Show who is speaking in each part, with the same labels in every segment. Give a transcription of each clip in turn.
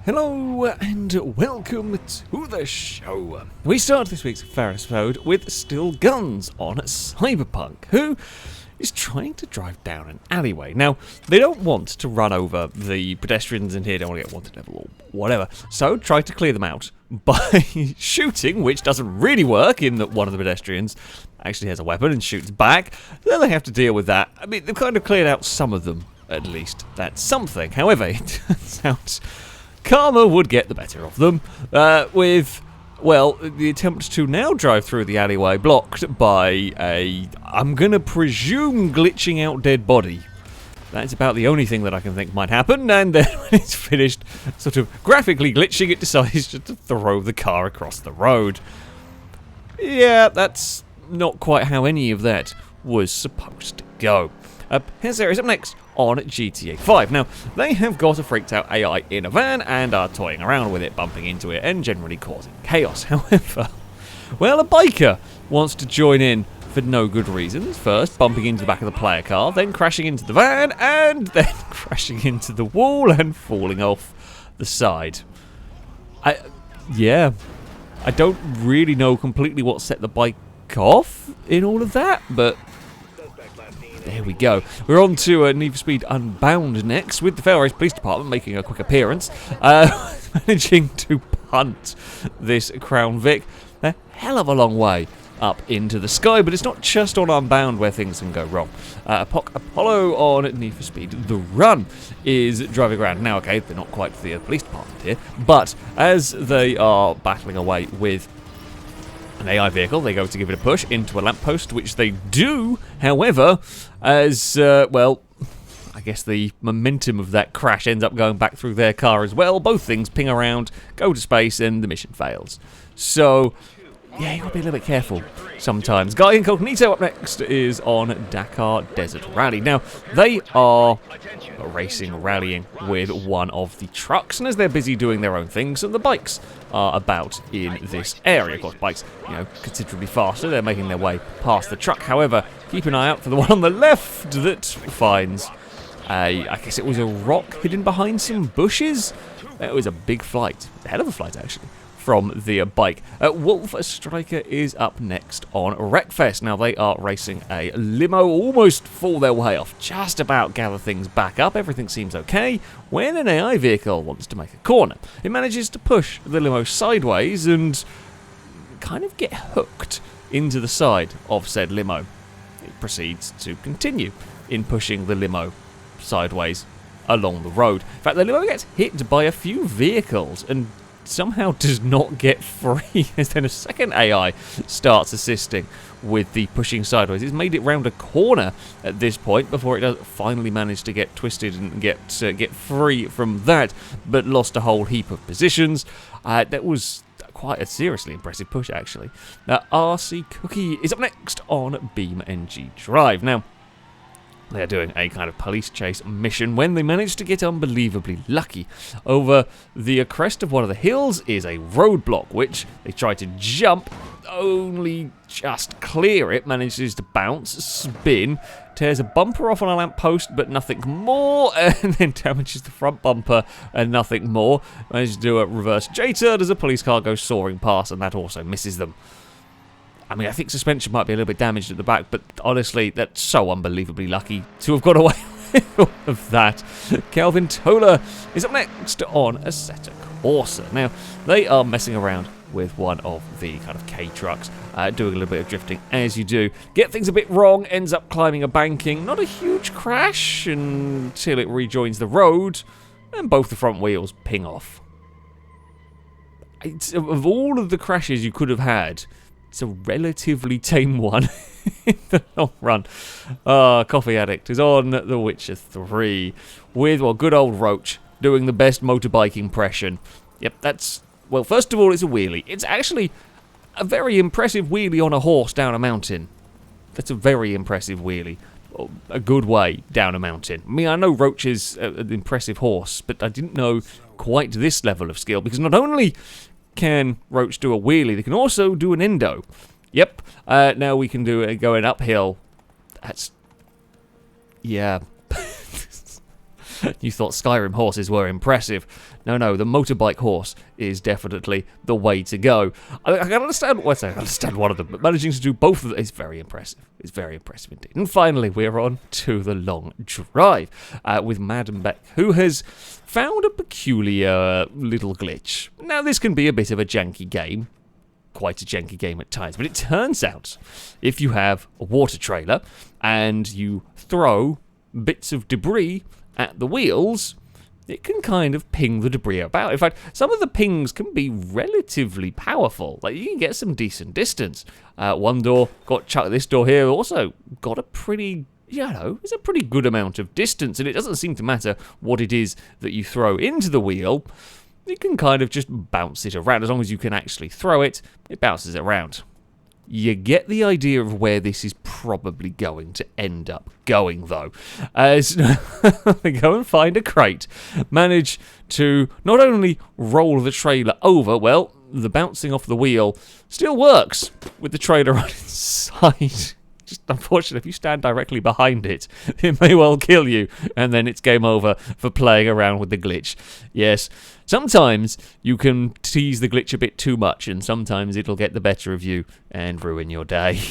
Speaker 1: Hello and welcome to the show. We start this week's FailRace episode with Still Guns on Cyberpunk, who is trying to drive down an alleyway. Now, they don't want to run over the pedestrians in here, don't want to get wanted level or whatever, so try to clear them out by shooting, which doesn't really work in that one of the pedestrians actually has a weapon and shoots back. Then they have to deal with that. I mean, they've kind of cleared out some of them, at least. That's something. However, it turns out karma would get the better of them, with, well, the attempt to now drive through the alleyway blocked by a, I'm gonna presume, glitching out dead body. That's about the only thing that I can think might happen, and then when it's finished sort of graphically glitching, it decides to throw the car across the road. Yeah, that's not quite how any of that was supposed to go. Here's up next on GTA 5. Now, they have got a freaked out AI in a van and are toying around with it, bumping into it and generally causing chaos. However, well, a biker wants to join in for no good reasons. First, bumping into the back of the player car, then crashing into the van, and then crashing into the wall and falling off the side. I don't really know completely what set the bike off in all of that, but there we go. We're on to Need for Speed Unbound next, with the FailRace Police Department making a quick appearance, managing to punt this Crown Vic a hell of a long way up into the sky. But it's not just on Unbound where things can go wrong. Apollo on Need for Speed The Run is driving around. Now, okay, they're not quite the police department here, but as they are battling away with an AI vehicle, they go to give it a push into a lamppost, which they do. However, as, well, I guess the momentum of that crash ends up going back through their car as well. Both things ping around, go to space, and the mission fails. So, yeah, you gotta be a little bit careful sometimes. Guy Incognito up next is on Dakar Desert Rally. Now, they are rallying with one of the trucks, and as they're busy doing their own things, and the bikes are about in this area. Of course, bikes, considerably faster. They're making their way past the truck. However, keep an eye out for the one on the left that finds I guess it was a rock hidden behind some bushes. It was a big flight. A hell of a flight, actually, from the bike. Wolf Striker is up next on Wreckfest. Now, they are racing a limo, almost fall their way off, just about gather things back up. Everything seems okay when an AI vehicle wants to make a corner. It manages to push the limo sideways and kind of get hooked into the side of said limo. It proceeds to continue in pushing the limo sideways along the road. In fact, the limo gets hit by a few vehicles and somehow does not get free, as then a second AI starts assisting with the pushing sideways. It's made it round a corner at this point before it does finally manage to get twisted and get free from that, but lost a whole heap of positions. That was quite a seriously impressive push, actually. RC Cookie is up next on BeamNG Drive. Now, they are doing a kind of police chase mission when they manage to get unbelievably lucky. Over the crest of one of the hills is a roadblock, which they try to jump, only just clear it, manages to bounce, spin, tears a bumper off on a lamppost, but nothing more, and then damages the front bumper and nothing more. Manages to do a reverse J-turn as a police car goes soaring past, and that also misses them. I mean, I think suspension might be a little bit damaged at the back, but honestly, that's so unbelievably lucky to have got away with all of that. Kelvin Toler is up next on Assetto Corsa. Now, they are messing around with one of the kind of K trucks, doing a little bit of drifting, as you do. Get things a bit wrong, ends up climbing a banking. Not a huge crash until it rejoins the road, and both the front wheels ping off. Of all of the crashes you could have had, it's a relatively tame one in the long run. Coffee Addict is on The Witcher 3 with, well, good old Roach doing the best motorbike impression. Yep, that's, well, first of all, it's a wheelie. It's actually a very impressive wheelie on a horse down a mountain. That's a very impressive wheelie. A good way down a mountain. I mean, I know Roach is an impressive horse, but I didn't know quite this level of skill, because not only can Roach do a wheelie, they can also do an endo. Yep, now we can do it going uphill. That's, yeah. You thought Skyrim horses were impressive. No, the motorbike horse is definitely the way to go. I can understand, I understand one of them, but managing to do both of them is very impressive. It's very impressive indeed. And finally, we're on to the long drive with Madam Beck, who has found a peculiar little glitch. Now, this can be a bit of a janky game. Quite a janky game at times, but it turns out if you have a water trailer and you throw bits of debris at the wheels, it can kind of ping the debris about. In fact, some of the pings can be relatively powerful. Like, you can get some decent distance. One door got chucked. This door here also got a pretty, it's a pretty good amount of distance, and it doesn't seem to matter what it is that you throw into the wheel. You can kind of just bounce it around. As long as you can actually throw it, it bounces it around. You get the idea of where this is probably going to end up going, though. As they go and find a crate, manage to not only roll the trailer over, well, the bouncing off the wheel still works with the trailer on its side. Just unfortunate, if you stand directly behind it, it may well kill you, and then it's game over for playing around with the glitch. Yes, sometimes you can tease the glitch a bit too much, and sometimes it'll get the better of you and ruin your day.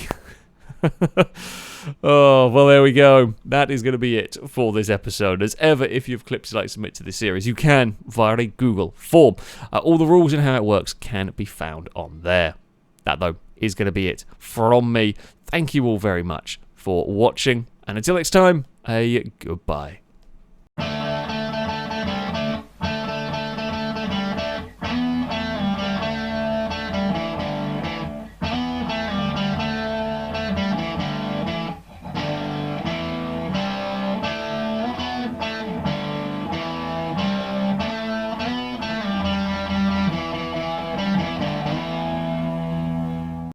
Speaker 1: Oh, well, there we go. That is going to be it for this episode. As ever, if you have clips you'd like to submit to this series, you can via a Google form. All the rules and how it works can be found on there. That, though, is going to be it from me. Thank you all very much for watching, and until next time, a goodbye.